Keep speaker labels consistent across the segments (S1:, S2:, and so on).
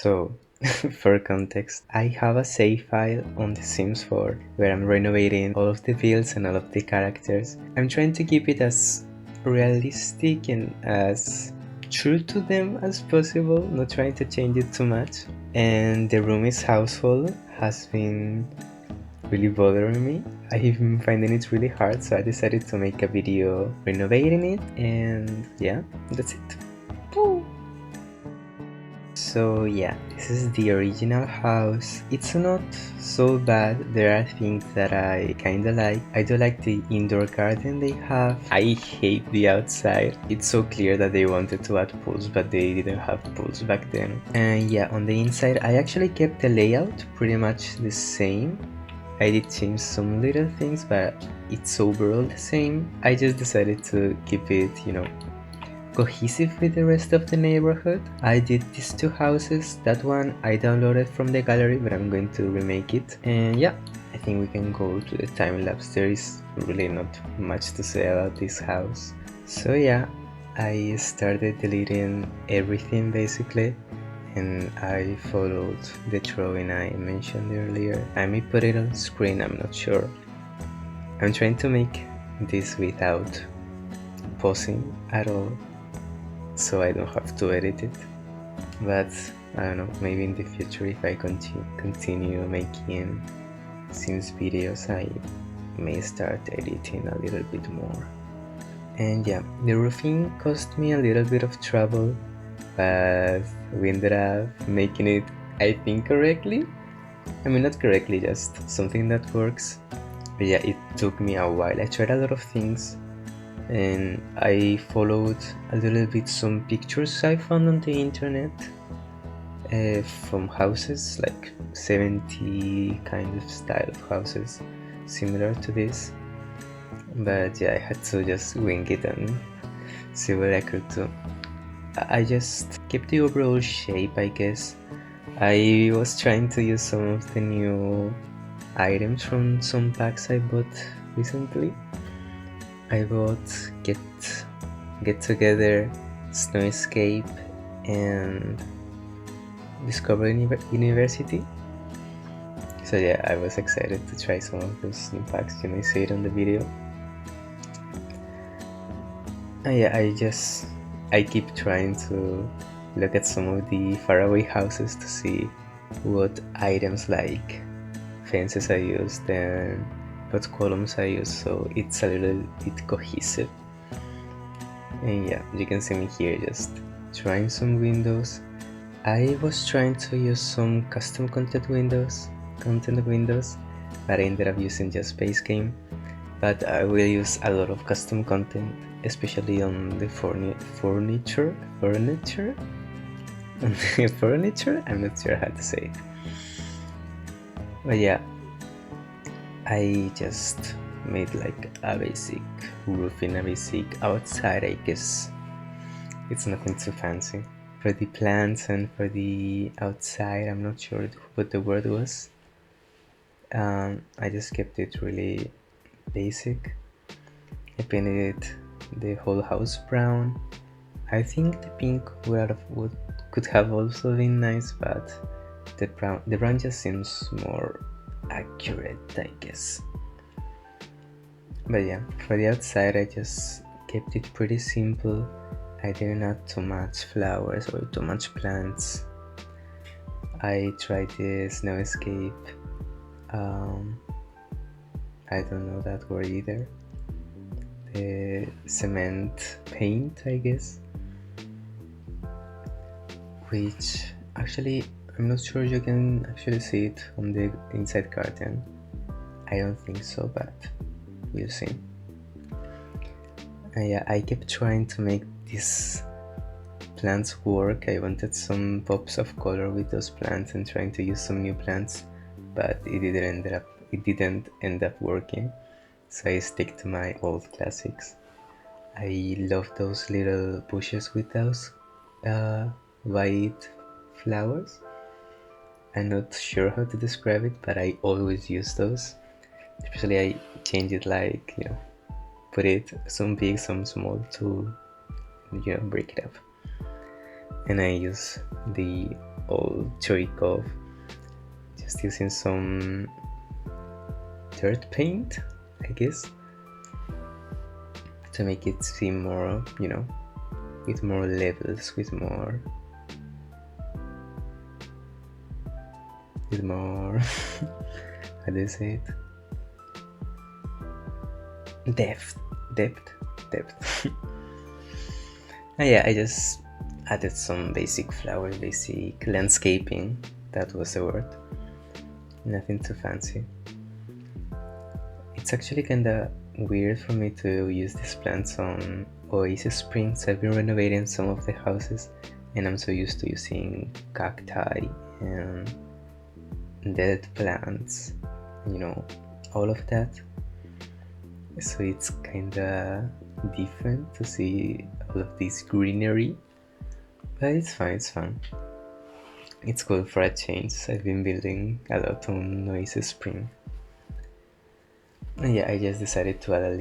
S1: So, for context, I have a save file on The Sims 4 where I'm renovating all of the builds and all of the characters. I'm trying to keep it as realistic and as true to them as possible, not trying to change it too much. And the roomies household has been really bothering me. I've been finding it really hard, so I decided to make a video renovating it, and yeah, that's it. Woo! So yeah, this is the original house. It's not so bad. There are things that I kinda like. I do like the indoor garden they have. I hate the outside. It's so clear that they wanted to add pools, but they didn't have pools back then. And yeah, on the inside, I actually kept the layout pretty much the same. I did change some little things, but it's overall the same. I just decided to keep it, cohesive with the rest of the neighborhood. I did these two houses. That one I downloaded from the gallery, but I'm going to remake it. And yeah, I think we can go to the time lapse. There is really not much to say about this house. So yeah, I started deleting everything basically, and I followed the drawing I mentioned earlier. I may put it on screen, I'm not sure. I'm trying to make this without pausing at all, so I don't have to edit it. But I don't know, maybe in the future if I continue making Sims videos, I may start editing a little bit more. And yeah, the roofing cost me a little bit of trouble, but we ended up making it, I think, correctly. I mean, not correctly, just something that works. But yeah, it took me a while. I tried a lot of things, and I followed a little bit some pictures I found on the internet from houses, like 70 kind of style of houses similar to this. But yeah, I had to just wing it and see what I could do. I just kept the overall shape, I guess. I was trying to use some of the new items from some packs I bought recently. I bought Get Together, Snow Escape, and Discover University. So yeah, I was excited to try some of those new packs. You may see it on the video. And yeah, I keep trying to look at some of the faraway houses to see what items like fences I used and what columns I used, so it's a little bit cohesive. And yeah, you can see me here just trying some windows. I was trying to use some custom content windows, but I ended up using just base game. But I will use a lot of custom content, especially on the furniture. On the furniture? I'm not sure how to say it. But yeah, I just made like a basic roofing, a basic outside, I guess. It's nothing too fancy. For the plants and for the outside, I'm not sure what the word was. I just kept it really basic. I painted the whole house brown. I think the pink could have also been nice, but the brown just seems more accurate, I guess. But yeah, for the outside I just kept it pretty simple. I didn't add too much flowers or too much plants. I tried the Snow Escape. I don't know that word either. The cement paint, I guess. Which actually, I'm not sure you can actually see it on the inside garden. I don't think so, but we'll see. Yeah, I kept trying to make these plants work. I wanted some pops of color with those plants and trying to use some new plants, but it didn't end up working. So I stick to my old classics. I love those little bushes with those white flowers. I'm not sure how to describe it, but I always use those. Especially I change it, like, put it some big, some small to break it up. And I use the old trick of just using some dirt paint, I guess, to make it seem more, with more levels, with more how do you say it, depth depth depth. And yeah, I just added some basic flowers, basic landscaping, that was the word, nothing too fancy. It's actually kinda weird for me to use these plants on Oasis Springs. I've been renovating some of the houses and I'm so used to using cacti and dead plants, all of that. So it's kinda different to see all of this greenery, but it's fine, it's fun. It's cool for a change. I've been building a lot on Oasis Spring. And yeah, I just decided to add a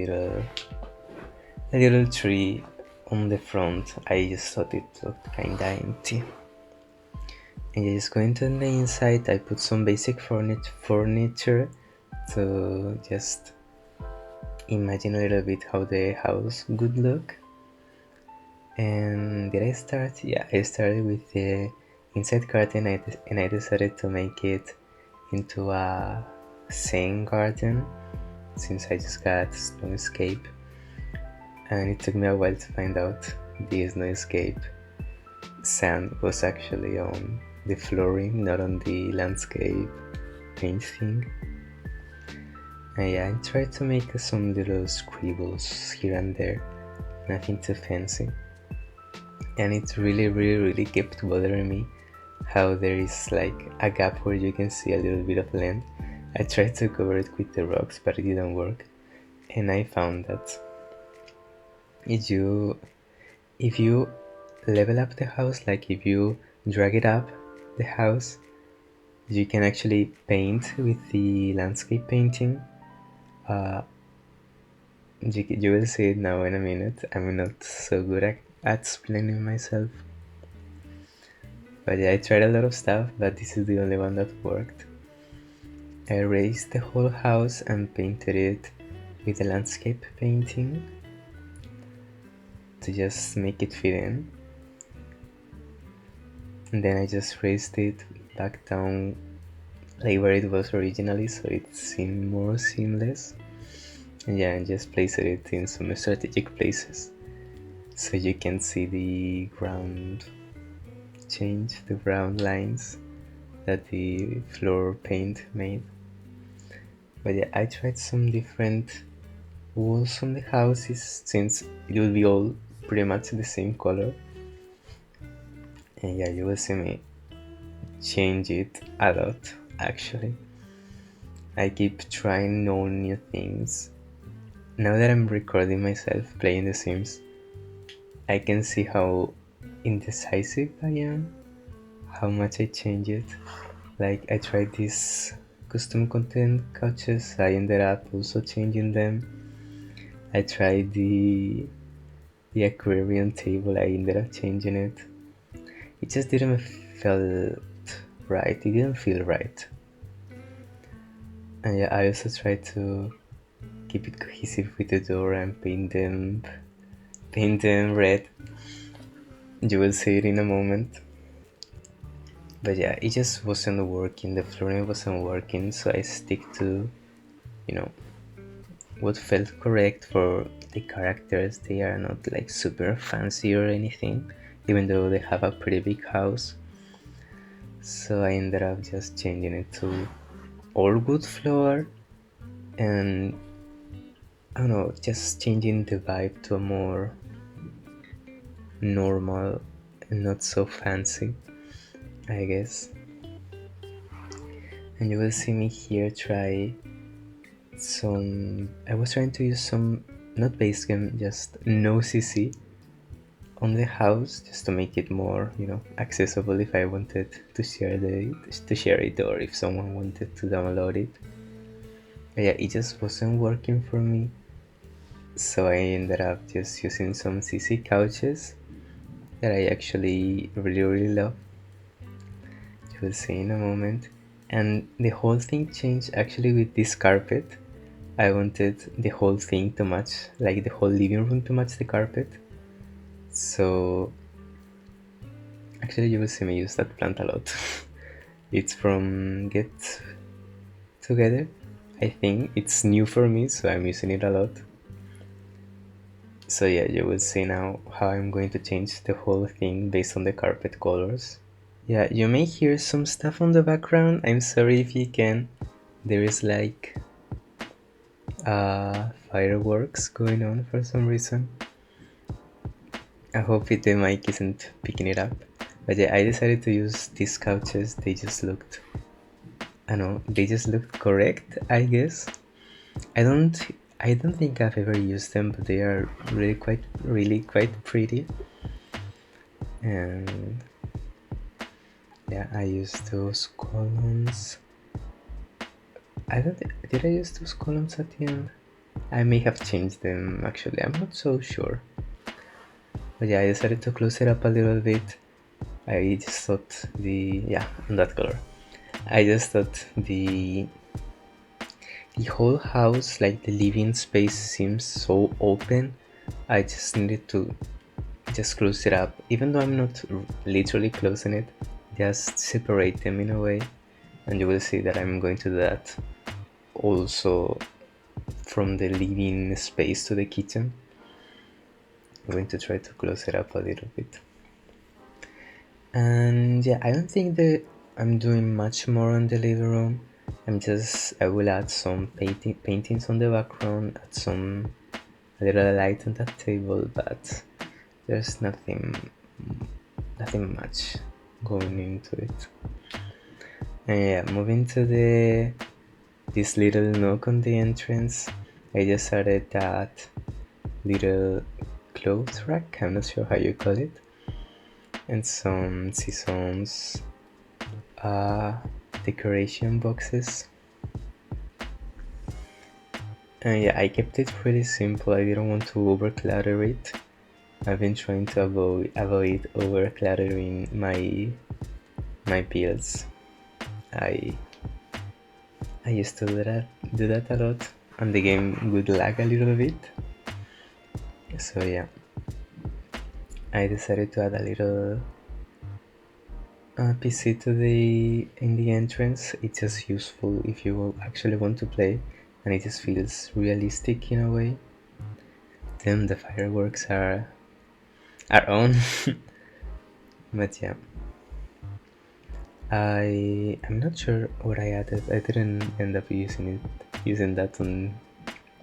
S1: little tree on the front. I just thought it looked kinda empty. And just going to the inside, I put some basic furniture to just imagine a little bit how the house would look. And did I start? Yeah, I started with the inside garden and I decided to make it into a Zen garden since I just got Snowscape. And it took me a while to find out the Snowscape sand was actually on the flooring, not on the landscape paint thing. And yeah, I tried to make some little scribbles here and there, nothing too fancy. And it really kept bothering me how there is like a gap where you can see a little bit of land. I tried to cover it with the rocks, but it didn't work. And I found that if you level up the house, like if you drag it up the house, you can actually paint with the landscape painting. You will see it now in a minute. I'm not so good at explaining myself, but yeah, I tried a lot of stuff, but this is the only one that worked. I erased the whole house and painted it with the landscape painting to just make it fit in. And then I just raised it back down like where it was originally, so it seemed more seamless. And yeah, and just placed it in some strategic places so you can see the ground change, the ground lines that the floor paint made. But yeah, I tried some different walls on the houses since it will be all pretty much the same color. And yeah, you will see me change it a lot actually. I keep trying all new things. Now that I'm recording myself playing The Sims, I can see how indecisive I am, how much I change it. Like I tried these custom content couches, I ended up also changing them. I tried the aquarium table, I ended up changing it. It just didn't feel right, it didn't feel right. And yeah, I also tried to keep it cohesive with the door and paint them red. You will see it in a moment. But yeah, it just wasn't working, the flooring wasn't working, so I stick to, what felt correct for the characters. They are not like super fancy or anything, even though they have a pretty big house. So I ended up just changing it to all wood floor and I don't know, just changing the vibe to a more normal and not so fancy, I guess. And you will see me here try I was trying to use some, not base game, just no CC on the house just to make it more, accessible if I wanted to share it or if someone wanted to download it. But yeah, it just wasn't working for me. So I ended up just using some CC couches that I actually really love. will see in a moment. And the whole thing changed actually with this carpet. I wanted the whole thing to match, like the whole living room to match the carpet. So actually you will see me use that plant a lot. It's from Get Together. I think it's new for me, so I'm using it a lot. So yeah, you will see now how I'm going to change the whole thing based on the carpet colors. Yeah, you may hear some stuff on the background. I'm sorry if you can. There is like fireworks going on for some reason. I hope the mic isn't picking it up. But yeah, I decided to use these couches. They just looked, I know, they just looked correct, I guess. I don't think I've ever used them, but they are really quite pretty. And yeah, I used those columns. I don't think, did I use those columns at the end? I may have changed them actually, I'm not so sure. But yeah, I decided to close it up a little bit. I just thought yeah, on that color. I just thought the whole house, like the living space, seems so open. I just needed to just close it up, even though I'm not literally closing it, just separate them in a way. And you will see that I'm going to do that also from the living space to the kitchen. I'm going to try to close it up a little bit. And yeah, I don't think that I'm doing much more on the living room. I will add some paintings on the background, add a little light on that table, but there's nothing much going into it. And yeah, moving to this little nook on the entrance, I just added that little clothes rack, I'm not sure how you call it, and some Seasons decoration boxes. And yeah, I kept it pretty simple. I didn't want to overclutter it. I've been trying to avoid overcluttering my builds. I used to do that a lot, and the game would lag a little bit. So yeah, I decided to add a little PC in the entrance. It's just useful if you actually want to play, and it just feels realistic in a way. Then the fireworks are on. But yeah, I'm not sure what I added. I didn't end up using that on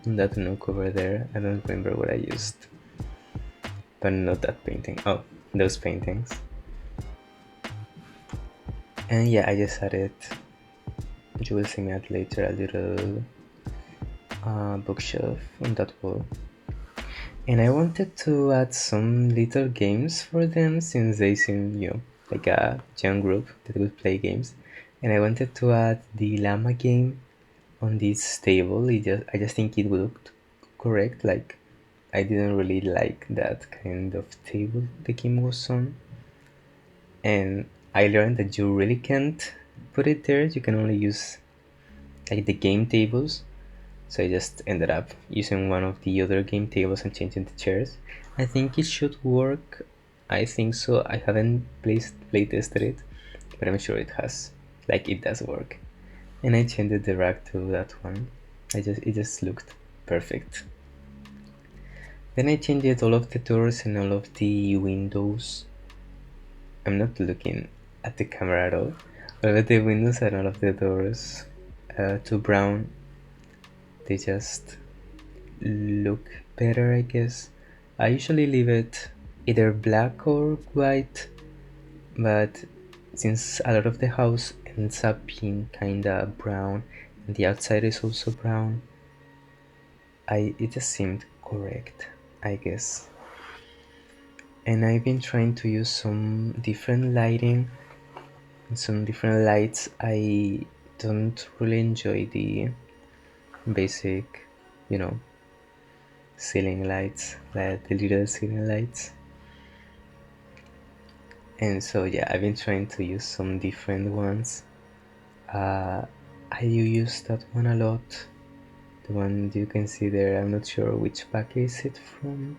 S1: that nook over there. I don't remember what I used, but not that painting. Oh, those paintings. And yeah, I just added, you will see me add later, a little bookshelf on that wall. And I wanted to add some little games for them, since they seem, like a young group that would play games. And I wanted to add the llama game on this table. I just think it looked correct. Like, I didn't really like that kind of table the game was on. And I learned that you really can't put it there. You can only use like the game tables. So I just ended up using one of the other game tables and changing the chairs. I think it should work. I think so. I haven't play tested it, but I'm sure it has. Like, it does work. And I changed the rack to that one. It just looked perfect. Then I changed all of the doors and all of the windows. I'm not looking at the camera at all. All of the windows and all of the doors to brown. They just look better, I guess. I usually leave it either black or white, but since a lot of the house ends up being kinda brown and the outside is also brown, it just seemed correct, I guess. And I've been trying to use some different lighting and some different lights. I don't really enjoy the basic, ceiling lights, like the little ceiling lights. And so yeah, I've been trying to use some different ones. uh, I use that one a lot, the one you can see there. I'm not sure which pack is it from.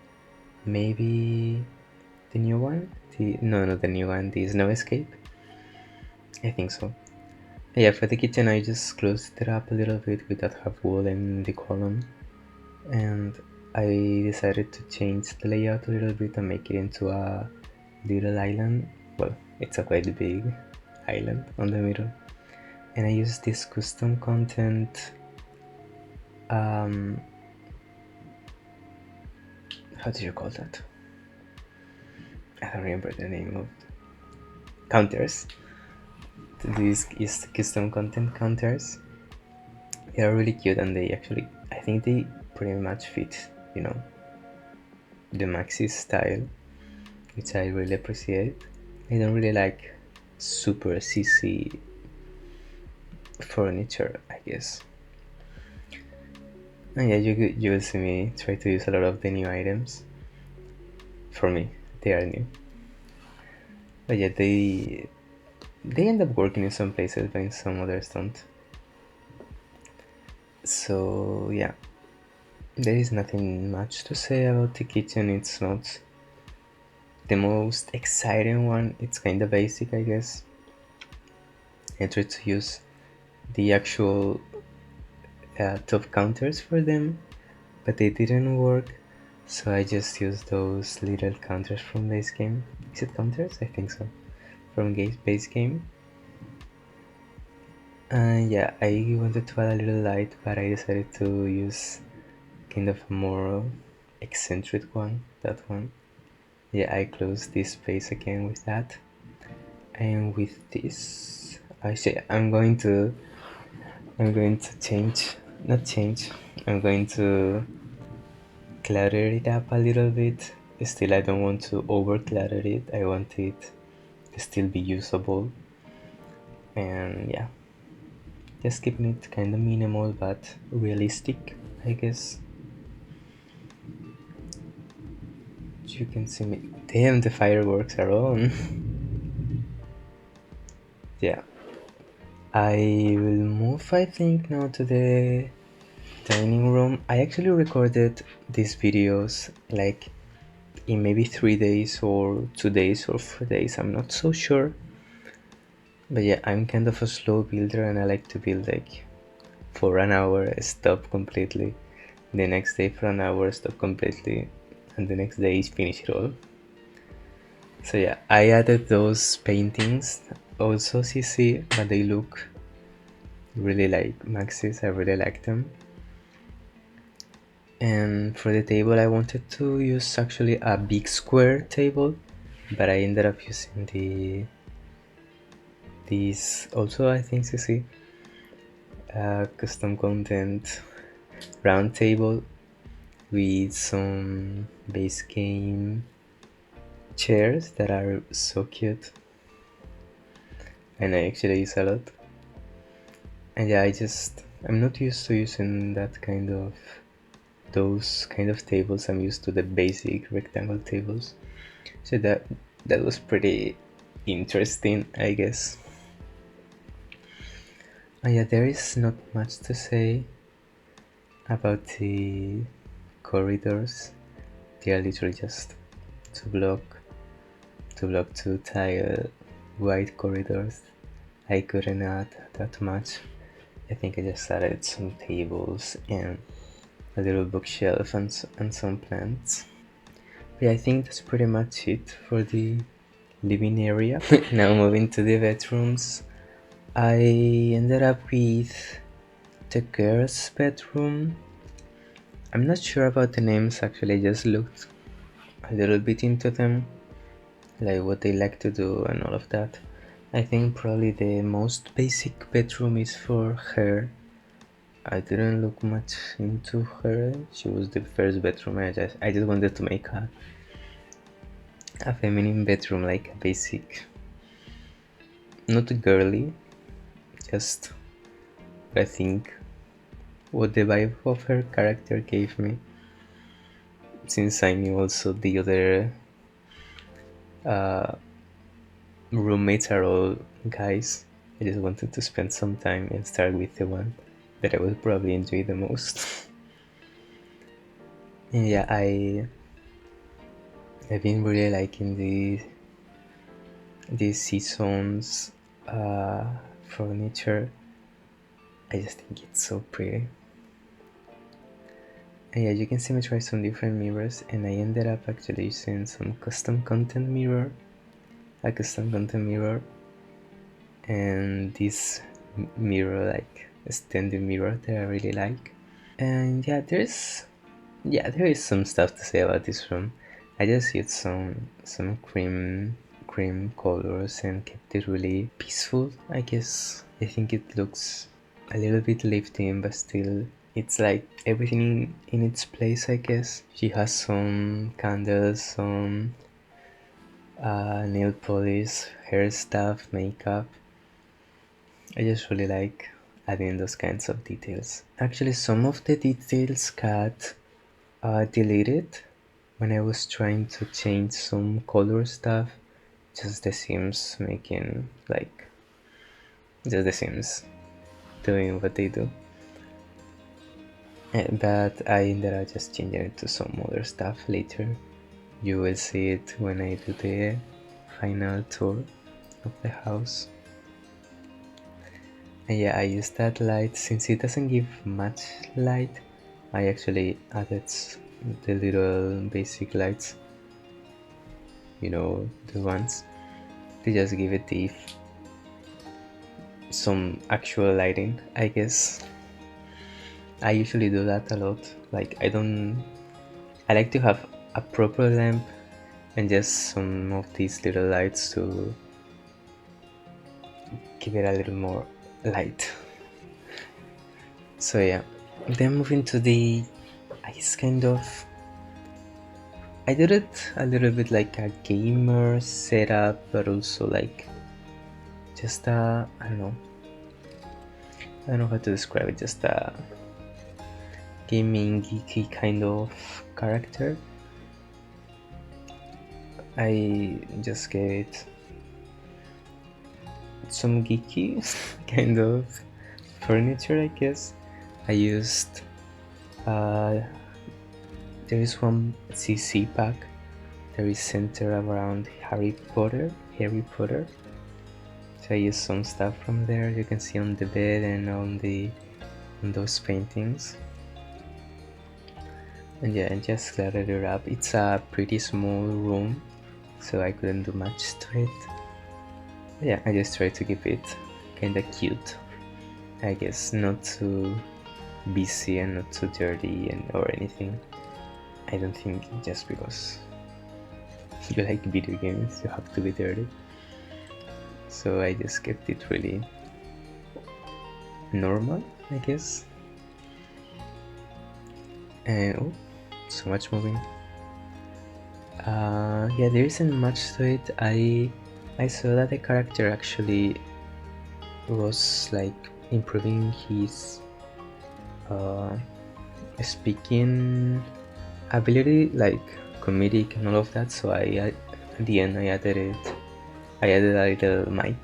S1: Maybe the new one, the no, not the new one, the Snow Escape, I think so. Yeah, for the kitchen I just closed it up a little bit with that half wall and the column, and I decided to change the layout a little bit and make it into a little island. Well, it's a quite big island on the middle, and I use this custom content. um how do you call that? I don't remember the name of counters. These is custom content counters. They are really cute, and they actually, I think they pretty much fit, you know, the maxi style, which I really appreciate. I don't really like super CC furniture, I guess. And yeah, you will see me try to use a lot of the new items. For me, they are new. But yeah, they end up working in some places, but in some others don't. So yeah, there is nothing much to say about the kitchen. It's not the most exciting one. It's kind of basic, I guess. I tried to use the actual top counters for them, but they didn't work. So I just used those little counters from base game. Is it counters? I think so. From base game. And yeah, I wanted to add a little light, but I decided to use kind of a more eccentric one. That one. Yeah, I closed this space again with that. And with this, I'm going to change, not change, I'm going to clutter it up a little bit. Still, I don't want to over clutter it. I want it to still be usable. And yeah, just keeping it kind of minimal but realistic, I guess. You can see me. Damn, the fireworks are on. Yeah. I will move, I think, now to the dining room. I actually recorded these videos like in maybe 3 days or 2 days or 4 days, I'm not so sure. But yeah, I'm kind of a slow builder and I like to build like for an hour, stop completely, the next day for an hour, stop completely, and the next day is finish it all. So yeah, I added those paintings, also CC, but they look really like Maxis. I really like them. And for the table I wanted to use actually a big square table, but I ended up using these also, I think, CC custom content round table with some base game chairs that are so cute, and I actually use a lot. And yeah, I'm not used to using those kind of tables. I'm used to the basic rectangle tables, so that was pretty interesting, I guess. And yeah, there is not much to say about the corridors. They are literally just two block two tile white corridors. I couldn't add that much. I think I just added some tables and a little bookshelf and some plants. But yeah, I think that's pretty much it for the living area. Now moving to the bedrooms. I ended up with the girls' bedroom. I'm not sure about the names actually, I just looked a little bit into them, like what they like to do and all of that. I think probably the most basic bedroom is for her. I didn't look much into her. She was the first bedroom. I just wanted to make a feminine bedroom, like a basic, not girly, just I think what the vibe of her character gave me. Since I knew also the other roommates are all guys. I just wanted to spend some time and start with the one that I would probably enjoy the most. And yeah, I've been really liking these seasons furniture. I just think it's so pretty. And yeah, you can see me try some different mirrors, and I ended up actually using some custom content mirror, a custom content mirror, and this mirror, like a standing mirror that I really like. And yeah, there is some stuff to say about this room. I just used some cream colors and kept it really peaceful, I guess. I think it looks a little bit lifting, but still it's like everything in its place, I guess. She has some candles, some nail polish, hair stuff, makeup. I just really like adding those kinds of details. Actually, some of the details got deleted when I was trying to change some color stuff. Just the Sims making like just the Sims doing what they do. But I ended up just changing it to some other stuff later. You will see it when I do the final tour of the house. And yeah, I used that light since it doesn't give much light. I actually added the little basic lights, the ones. They just give it some actual lighting, I guess. I usually do that a lot. Like I like to have a proper lamp and just some of these little lights to give it a little more light. So yeah, then moving to the ice kind of. I did it a little bit like a gamer setup, but also like just I don't know how to describe it, just a gaming geeky kind of character. I just gave it some geeky kind of furniture, I guess. I used there is one CC pack that is centered around Harry Potter. So I used some stuff from there. You can see on the bed and on those paintings. And yeah, and just cluttered it up. It's a pretty small room, so I couldn't do much to it. Yeah, I just tried to keep it kinda cute. I guess not too busy and not too dirty or anything. I don't think just because you like video games you have to be dirty. So I just kept it really normal, I guess. And oh, so much moving. Yeah, there isn't much to it. I saw that the character actually was like improving his speaking ability, like comedic and all of that. So at the end I added a little mic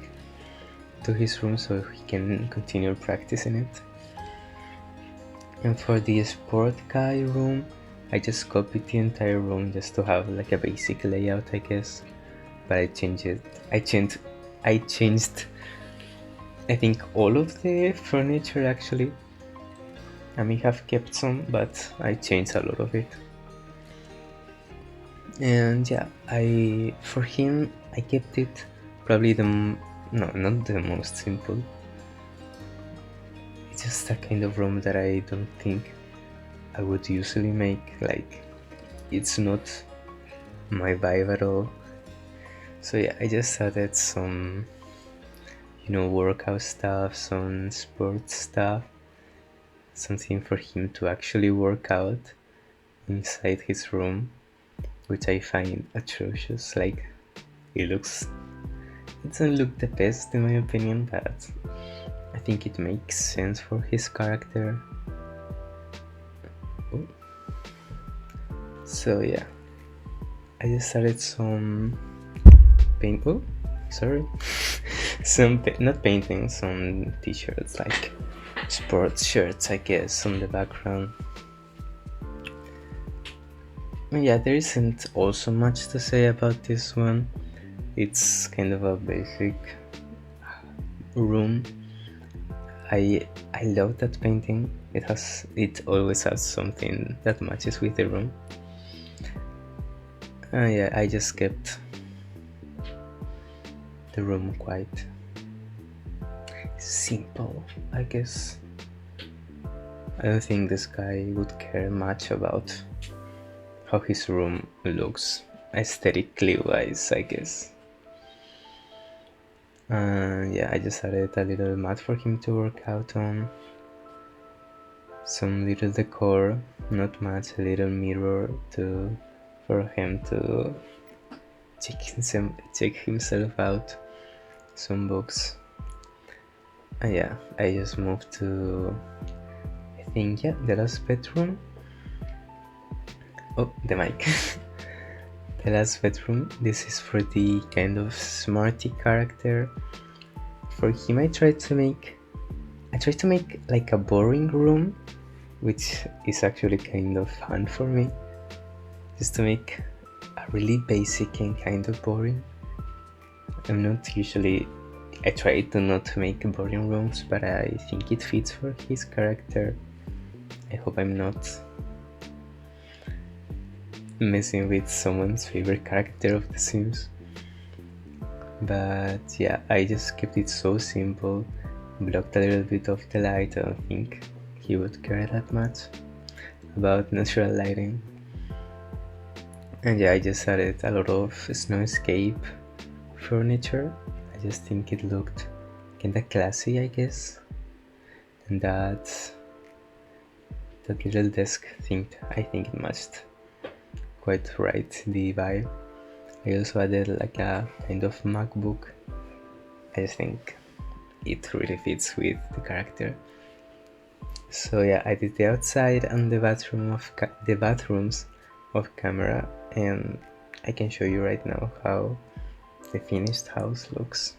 S1: to his room so he can continue practicing it. And for the sport guy room, I just copied the entire room just to have like a basic layout, I guess. But I changed it. I changed I think all of the furniture actually. I may have kept some, but I changed a lot of it. And yeah, for him I kept it probably no, not the most simple. It's just a kind of room that I don't think I would usually make. Like, it's not my vibe at all. So yeah, I just added some workout stuff, some sports stuff, something for him to actually work out inside his room, which I find atrocious. Like, it doesn't look the best in my opinion, but I think it makes sense for his character. Ooh. So yeah, I just started some paint. Oh, sorry, not paintings, some t-shirts, like sports shirts, I guess, on the background. Yeah, there isn't also much to say about this one. It's kind of a basic room. I love that painting. It always has something that matches with the room. Yeah, I just kept the room quite simple, I guess. I don't think this guy would care much about how his room looks aesthetically wise, I guess. Yeah, I just added a little mat for him to work out on. Some little decor, not much, a little mirror for him to check himself out. Some books. Yeah, I just moved to, I think, yeah, the last bedroom. Oh, the mic. The last bedroom. This is for the kind of smarty character. For him, I tried to make like a boring room, which is actually kind of fun for me. Just to make a really basic and kind of boring. I try to not make boring rooms, but I think it fits for his character. I hope I'm not messing with someone's favorite character of The Sims. But yeah, I just kept it so simple, blocked a little bit of the light. I don't think he would care that much about natural lighting. And yeah, I just added a lot of snowscape furniture. I just think it looked kinda classy, I guess. And that little desk thing, I think it matched quite right the vibe. I also added like a kind of MacBook. I just think it really fits with the character. So yeah, I did the outside and the bathrooms of camera, and I can show you right now how the finished house looks.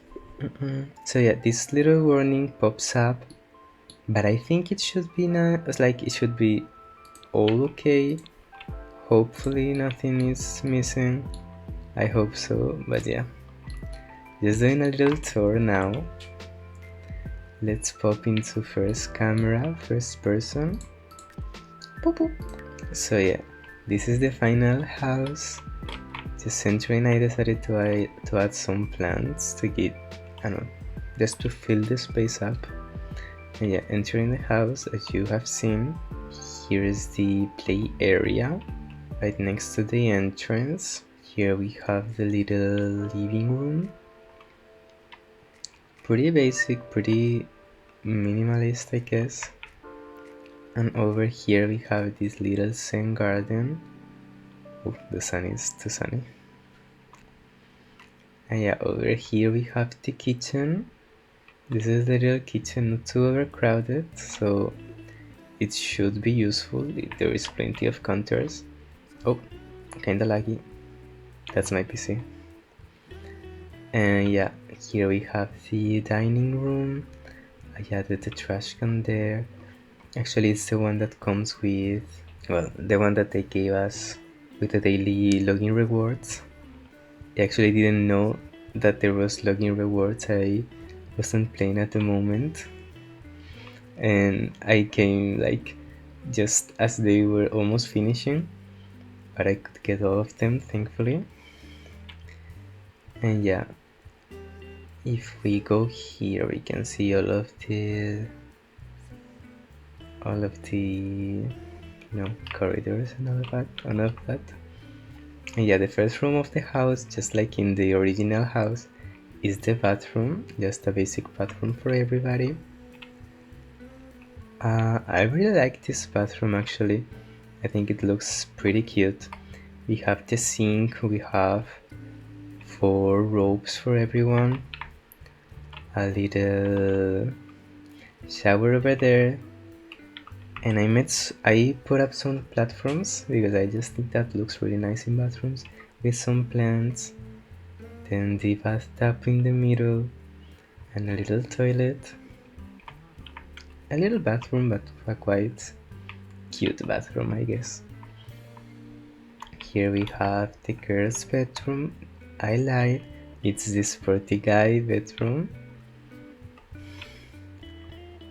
S1: So yeah, this little warning pops up, but I think it should be nice. Like, it should be all okay. Hopefully nothing is missing. I hope so, but yeah. Just doing a little tour now. Let's pop into first person. Boop, boop. So yeah, this is the final house. Just entering, I decided to add some plants to get, I don't know, just to fill the space up. And yeah, entering the house, as you have seen, here is the play area right next to the entrance. Here we have the little living room. Pretty basic, pretty minimalist, I guess. And over here we have this little Zen garden. Oh, the sun is too sunny. And yeah, over here we have the kitchen. This is the little kitchen, not too overcrowded, so it should be useful. There is plenty of counters. Oh, kinda laggy. That's my PC. And yeah, here we have the dining room. I added the trash can there. Actually, it's the one that comes with, well, the one that they gave us with the daily login rewards. I actually didn't know that there was login rewards. I wasn't playing at the moment, and I came like just as they were almost finishing, but I could get all of them, thankfully. And yeah, if we go here, we can see all of the corridors and all of that. And yeah, the first room of the house, just like in the original house, is the bathroom, just a basic bathroom for everybody. I really like this bathroom, actually. I think it looks pretty cute. We have the sink, we have 4 ropes for everyone, a little shower over there, and I put up some platforms because I just think that looks really nice in bathrooms, with some plants. Then the bathtub in the middle, and a little toilet. A little bathroom, but a quite cute bathroom, I guess. Here we have the girl's bedroom. I lied, it's the sporty guy bedroom.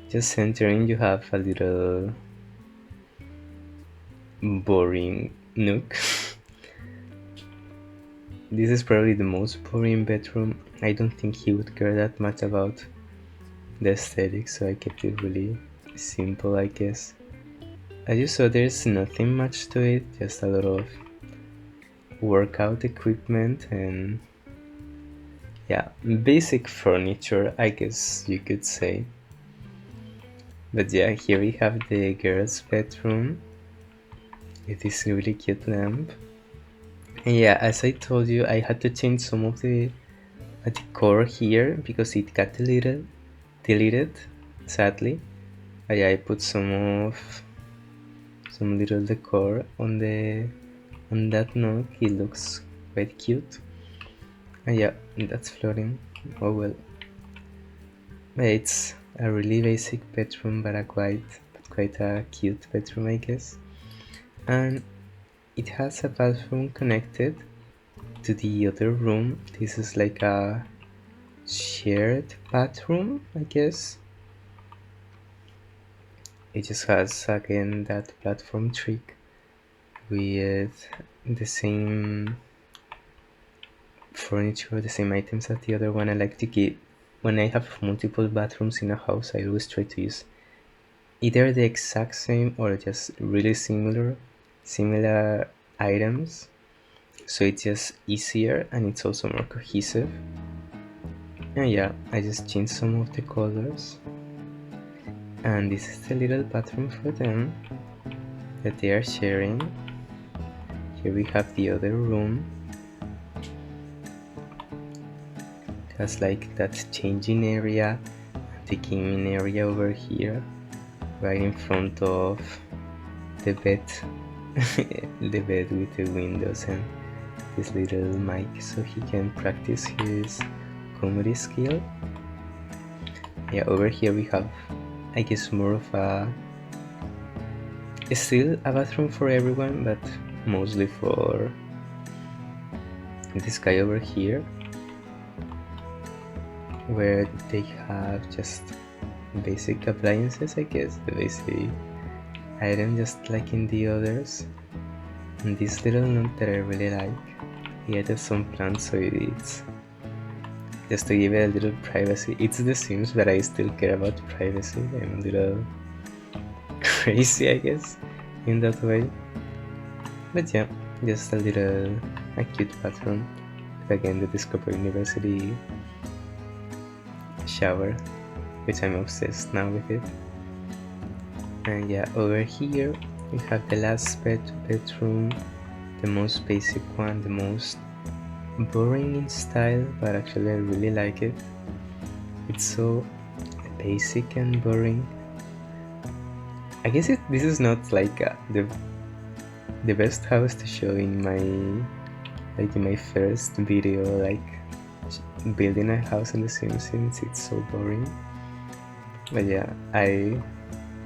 S1: Just entering, you have a little boring nook. This is probably the most boring bedroom. I don't think he would care that much about the aesthetics, so I kept it really simple, I guess. As you saw, there's nothing much to it, just a lot of workout equipment and yeah, basic furniture, I guess you could say. But yeah, here we have the girl's bedroom with this really cute lamp. And yeah, as I told you, I had to change some of the decor here because it got deleted, sadly. Yeah, I put some little decor on that nook. It looks quite cute. And yeah, that's floating. Oh well. It's a really basic bedroom, but quite a cute bedroom, I guess. And it has a bathroom connected to the other room. This is like a shared bathroom, I guess. It just has again that platform trick with the same furniture, the same items as the other one. I like to keep, when I have multiple bathrooms in a house, I always try to use either the exact same or just really similar items, so it's just easier and it's also more cohesive. And yeah, I just changed some of the colors, and this is the little bathroom for them that they are sharing. Here we have the other room. It has like that changing area, the gaming area over here, right in front of the bed. The bed with the windows and this little mic so he can practice his comedy skill. Yeah, over here we have, I guess, more of still a bathroom for everyone, but mostly for this guy over here, where they have just basic appliances, I guess, the basic item, just like in the others. And this little nook that I really like, he added some plants, so it's just to give it a little privacy. It's The Sims, but I still care about privacy. I'm a little crazy, I guess, in that way. But yeah, just a cute bathroom. Again, the Discover University shower, which I'm obsessed now with it. And yeah, over here we have the last bedroom, the most basic one, the most boring in style, but actually I really like it. It's so basic and boring. I guess this is not like the best house to show in my first video, like building a house in The Sims, since it's so boring. But yeah, I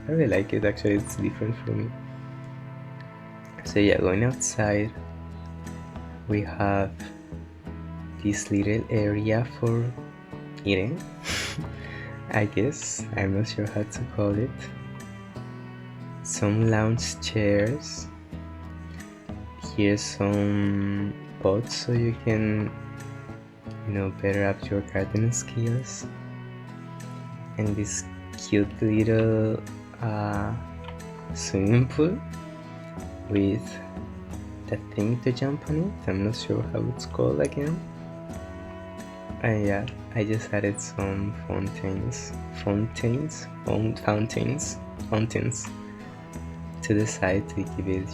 S1: really like it. Actually, it's different for me. So yeah, going outside, we have this little area for eating. I guess, I'm not sure how to call it. Some lounge chairs. Here's some pots so you can, better up your gardening skills. And this cute little swimming pool with that thing to jump on it. I'm not sure how it's called again. And yeah, I just added some fountains to the side to give it,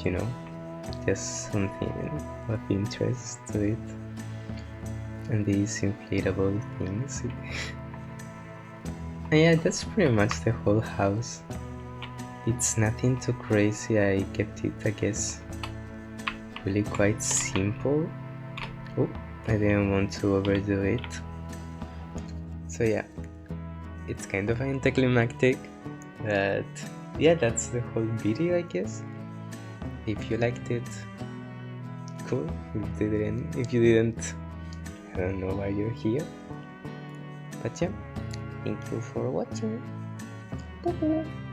S1: just something of interest to it. And these inflatable things. And yeah, that's pretty much the whole house. It's nothing too crazy. I kept it, I guess, really quite simple. Oh, I didn't want to overdo it. So yeah, it's kind of anticlimactic, but yeah, that's the whole video, I guess. If you liked it, cool. If you didn't, I don't know why you're here. But yeah, thank you for watching. Bye-bye.